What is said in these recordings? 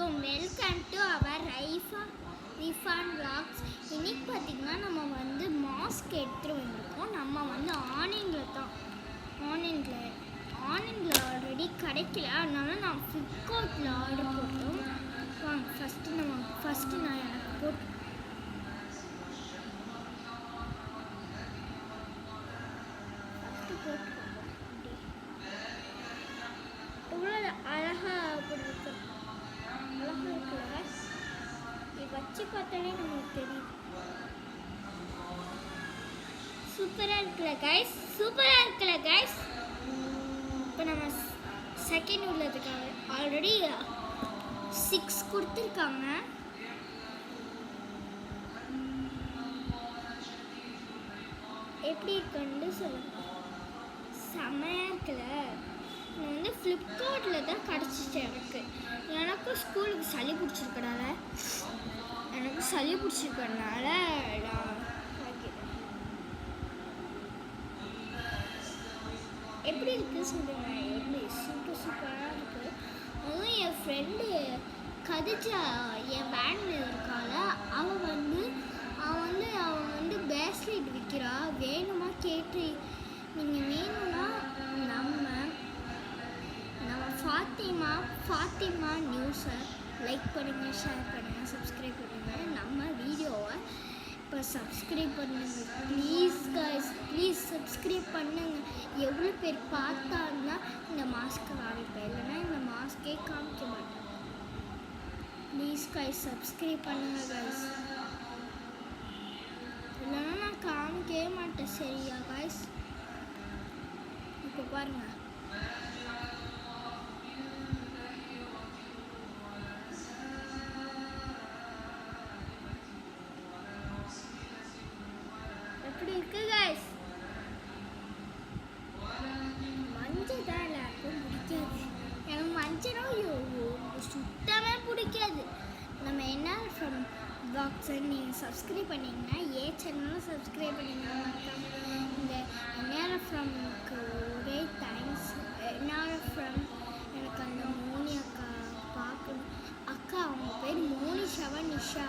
அனைவருக்கும் welcome to our Rifan vlogs. இன்னைக்கு பார்த்தீங்கன்னா நம்ம வந்து மாஸ்க் எடுத்துகிட்டு வந்திருக்கோம். நம்ம வந்து ஆன்லைனில் ஆல்ரெடி கிடைக்கல, அதனால நான் ஃப்ளிப்கார்ட்டில் ஆர்டர் போட்டோம். வாங்க ஃபஸ்ட்டு நான் எனக்கு போட்டு எவ்வளோ அழகாக இருக்குல்ல, இது வச்சு பார்த்தாலே நமக்கு தெரியும். சூப்பராக இருக்குல்ல கைஸ். இப்போ நம்ம செகண்ட் உள்ளதுக்காக ஆல்ரெடி 6 கொடுத்துருக்காங்க. எப்படி இருக்குன்னு சொல்லுங்க. செம்மையாக இருக்குல்ல. நான் வந்து ஃப்ளிப்கார்ட்டில் தான் கிடச்சிச்சு. எனக்கும் ஸ்கூலுக்கு சளி பிடிச்சிருக்கனால நான் எப்படி இருக்குது சொல்லுங்க. எப்படி சூப்பராக இருக்குது. அதுவும் என் ஃப்ரெண்டு கதிஜா என் வேனில் இருக்கால, அவன் வந்து பேஸ்லெட் விற்கிறா. வேணுமா கேட்டு நீங்கள் வேணும்னா நம்ம ஃபாத்திமா நியூஸை லைக் பண்ணுங்கள், ஷேர் பண்ணுங்கள், சப்ஸ்கிரைப் பண்ணுங்கள். நம்ம வீடியோவை இப்போ சப்ஸ்கிரைப் பண்ணுங்கள் ப்ளீஸ் சப்ஸ்கிரைப் பண்ணுங்கள். எவ்வளோ பேர் பார்த்தாங்கன்னா இந்த மாஸ்க்கை காமிப்பேன், இல்லைன்னா இந்த மாஸ்க்கே காமிக்க மாட்டேன். ப்ளீஸ் சப்ஸ்கிரைப் பண்ணுங்கள் கைஸ், இல்லைன்னா நான் காமிக்கவே மாட்டேன். சரியா கைஸ்? இப்போ பாருங்கள். எப்படி இருக்கு கைஸ்? மஞ்சள் தான் எல்லாருக்கும் பிடிக்காது. எனக்கு மஞ்சளும் சுத்தமாக பிடிக்காது. நம்ம என்ன ஃப்ரம் vlogs நீங்கள் சப்ஸ்கிரைப் பண்ணிங்கன்னா சேனலும் சப்ஸ்கிரைப் பண்ணிங்கன்னா இந்த என்ன ஃப்ரம்க்கு ஒரே தேங்க்ஸ். என்ன ஃப்ரம் எனக்கு அந்த மோனி அக்கா பார்க்கணும். அக்கா அவங்க பேர் மோனிஷாவா நிஷா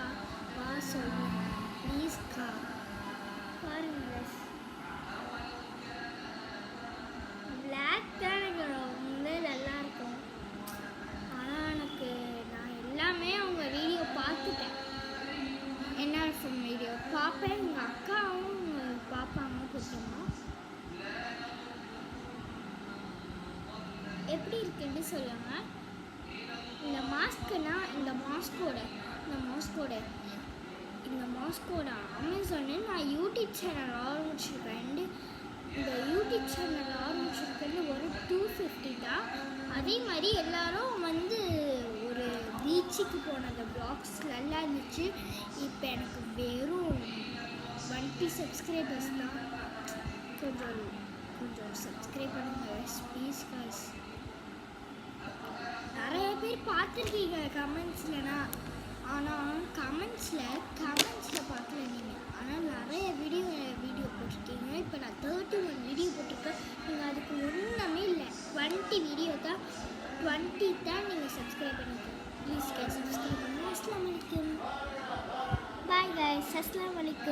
வா சொல்லுங்க ப்ளீஸ்க்கா. பாருங்க பிளாக் தான் எனக்கு ரொம்ப நல்லா இருக்கும். ஆனால் நான் எல்லாமே அவங்க வீடியோ பார்த்துட்டேன். என்ன ஃப்ரம் வீடியோ பார்ப்பேன். எங்கள் அக்காவும் பார்ப்பாங்க கொஞ்சமாக. எப்படி இருக்குன்னு சொல்லுங்கள். இந்த மாஸ்கோட அமேசானில் நான் யூடியூப் சேனல் ஆரம்பிச்சிருக்கேன். இந்த யூடியூப் சேனல் ஆரம்பிச்சிருக்கேன்னு ஒரு 250 தான். அதே மாதிரி எல்லோரும் வந்து ஒரு பீச்சுக்கு போனது vlogs நல்லா இருந்துச்சு. இப்போ எனக்கு வெறும் 20 சப்ஸ்கிரைபர்ஸ் தான். கொஞ்சம் சப்ஸ்கிரைப் பண்ணுங்கள் ப்ளீஸ் கைஸ். நிறைய பேர் பார்த்துருக்கீங்க கமெண்ட்ஸ்லனா, ஆனால் கமெண்ட்ஸில் பார்க்கல நீங்கள். ஆனால் நிறைய வீடியோ போட்டிருக்கீங்க. இப்போ நான் 31 வீடியோ போட்டிருக்கேன். நீங்கள் அதுக்கு ஒன்றுமே இல்லை, 20 வீடியோ தான். 20 தான் நீங்கள் சப்ஸ்கிரைப் பண்ணிக்கோங்க. ப்ளீஸ் கைஸ் சப்ஸ்கிரைப் பண்ணுங்கள். அஸ்ஸலாமு அலைக்கும். Bye guys. அஸ்ஸலாமு அலைக்கும்.